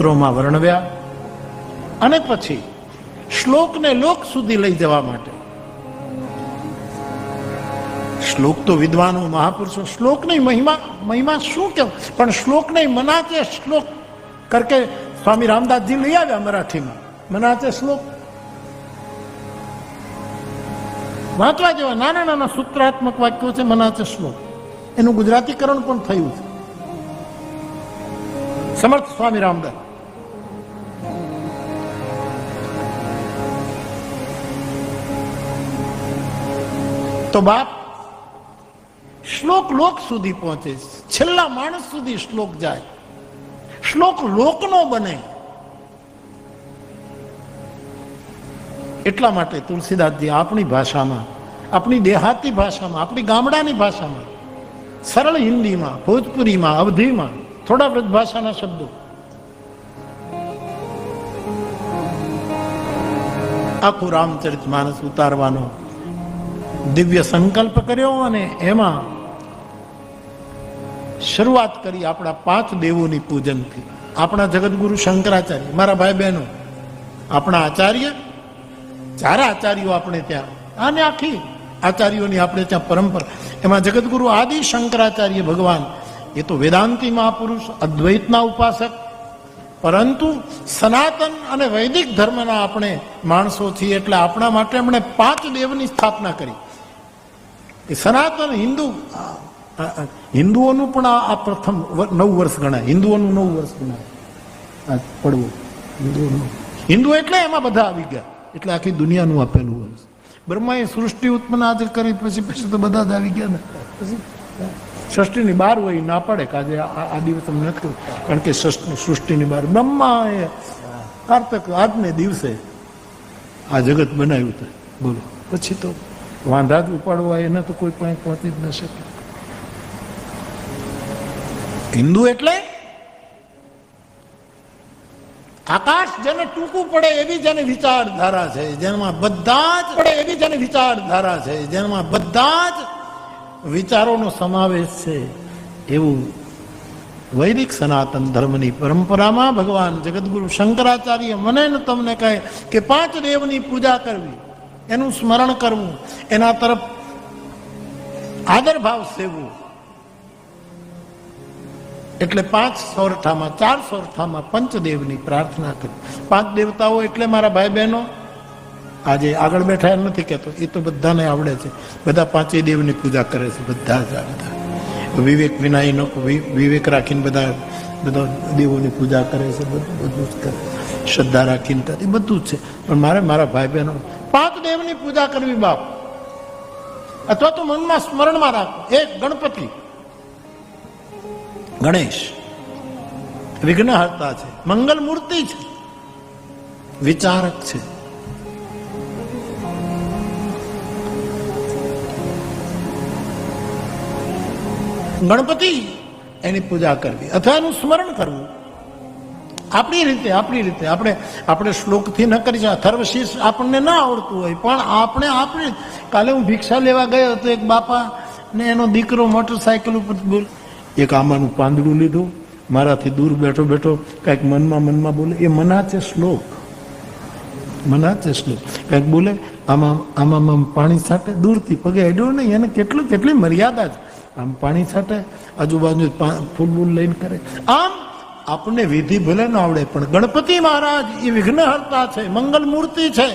સૂત્રોમાં વર્ણવ્યા અને પછી શ્લોકને લોક સુધી લઈ જવા માટે શ્લોક તો વિદ્વાનો મહાપુરુષો શ્લોકની મહિમા શું કેવું, પણ શ્લોકને મનાચે શ્લોક કરકે સ્વામી રામદાસજી લઈ આવ્યા મરાઠીમાં મનાચે શ્લોક વાંચવા જેવા નાના નાના સૂત્રાત્મક વાક્યો છે મનાચે શ્લોક. એનું ગુજરાતીકરણ પણ થયું છે સમર્થ સ્વામી રામદાસ. તો બાપ શ્લોક લોક સુધી પહોંચે, છેલ્લા માણસ સુધી શ્લોક જાય, શ્લોક લોકનો બને. એટલા માટે તુલસીદાસજી આપણી ભાષામાં, આપણી દેહાતી ભાષામાં, આપણી ગામડાની ભાષામાં, સરળ હિન્દીમાં, ભોજપુરીમાં, અવધીમાં, થોડા વ્રજ ભાષાના શબ્દો આખું રામચરિત માનસ ઉતારવાનો દિવ્ય સંકલ્પ કર્યો અને એમાં શરૂઆત કરી આપણા 5 દેવોની પૂજનથી. આપણા જગતગુરુ શંકરાચાર્ય, મારા ભાઈ બહેનો, આપણા આચાર્ય, 4 આચાર્યો આપણે ત્યાં, અને આખી આચાર્યોની આપણે ત્યાં પરંપરા. એમાં જગતગુરુ આદિ શંકરાચાર્ય ભગવાન એ તો વેદાંતી મહાપુરુષ, અદ્વૈતના ઉપાસક, પરંતુ સનાતન અને વૈદિક ધર્મના આપણે માણસો છીએ એટલે આપણા માટે એમણે 5 દેવની સ્થાપના કરી. એ સનાતન હિન્દુઓનું પણ આ પ્રથમ 9 વર્ષ ગણાય. હિન્દુઓનું 9 વર્ષ ગણાય પડવું. હિન્દુ એટલે એમાં બધા આવી ગયા, એટલે આખી દુનિયાનું આપેલું વર્ષ. બ્રહ્માએ સૃષ્ટિ ઉત્પન્ન આજે કરી પછી તો બધા જ આવી ગયા ને. પછી સૃષ્ટિની બહાર હોય ના પડે કે આજે આ દિવસ તમને નથી, કારણ કે સૃષ્ટિની બહાર બ્રહ્માએ કારતક આજને દિવસે આ જગત બનાવ્યું હતું. બોલો, પછી તો વાંધા જ ઉપાડવા એને તો કોઈ પણ પહોંચી જ ન શકે. હિન્દુ એટલે આકાશ જેને ટૂંકું પડે એવી જેને વિચારધારા છે, જેમાં બધા જ પડે એવી જેને વિચારધારા છે, જેમાં બધા જ વિચારોનો સમાવેશ છે, એવું વૈદિક સનાતન ધર્મની પરંપરામાં ભગવાન જગતગુરુ શંકરાચાર્ય મને ને તમને કહે કે 5 દેવની પૂજા કરવી, એનું સ્મરણ કરવું, એના તરફ આદર ભાવ સેવવું. એટલે 5 સોરઠામાં 4 સોરઠામાં પંચદેવની પ્રાર્થના કરી. 5 દેવતાઓ એટલે મારા ભાઈ બહેનો આજે આગળ બેઠા એમ નથી કહેતો, એ તો બધાને આવડે છે. બધા 5 દેવની પૂજા કરે છે, બધા જ બધા વિવેક વિનાયનો વિવેક રાખીને બધા દેવોની પૂજા કરે છે, બધું જ કરે, શ્રદ્ધા રાખીને કરે, બધું જ છે. પણ મારા ભાઈ બહેનો 5 દેવની પૂજા કરવી બાપ, અથવા તો મનમાં સ્મરણમાં રાખવું. એક ગણપતિ, ગણેશ વિઘ્નહર્તા છે, મંગલ મૂર્તિ છે, વિચારક છે. ગણપતિ એની પૂજા કરવી અથવા એનું સ્મરણ કરવું આપણી રીતે આપણે શ્લોકથી ન કરી શકીએ. અથર્વશીર્ષ આપણને ના આવડતું હોય, પણ આપણે કાલે હું ભિક્ષા લેવા ગયો હતો, એક બાપા ને એનો દીકરો મોટરસાયકલ ઉપર બોલ, એક આમાનું પાંદડું લીધું, મારાથી દૂર બેઠો કંઈક મનમાં બોલે. એ મનાચે શ્લોક કંઈક બોલે, આમાં પાણી છાંટે, દૂરથી પગે અડ્યો નહીં, એને કેટલી મર્યાદા છે. આમ પાણી છાંટે, આજુબાજુ ફૂલ લઈને કરે. આમ આપણને વિધિ ભલે ન આવડે, પણ ગણપતિ મહારાજ એ વિઘ્નહર્તા છે, મંગલ મૂર્તિ છે.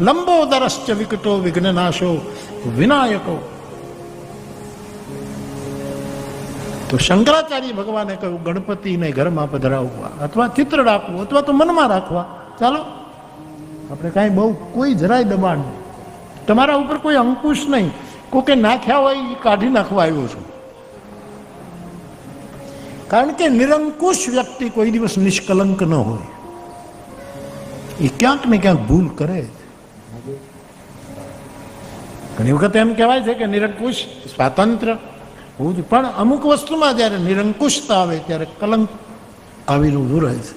લંબોદરશ્ચ વિકટો વિઘ્નનાશો વિનાયકો. તો શંકરાચાર્ય ભગવાને કહ્યું ગણપતિને ઘરમાં પધરાવવા, અથવા ચિત્ર રાખવું, અથવા તો મનમાં રાખવા. ચાલો, આપણે કાંઈ બહુ કોઈ જરાય દબાણ નહીં, તમારા ઉપર કોઈ અંકુશ નહીં. કોકે નાખ્યા હોય એ કાઢી નાખવા આવ્યો છું. કારણ કે નિરંકુશ વ્યક્તિ કોઈ દિવસ નિષ્કલંક ન હોય, એ ક્યાંક ને ક્યાંક ભૂલ કરે. ઘણી વખત એમ કહેવાય છે કે નિરંકુશ સ્વાતંત્ર્ય હોવું, પણ અમુક વસ્તુમાં જયારે નિરંકુશતા આવે ત્યારે કલંક આવેલું રહે છે.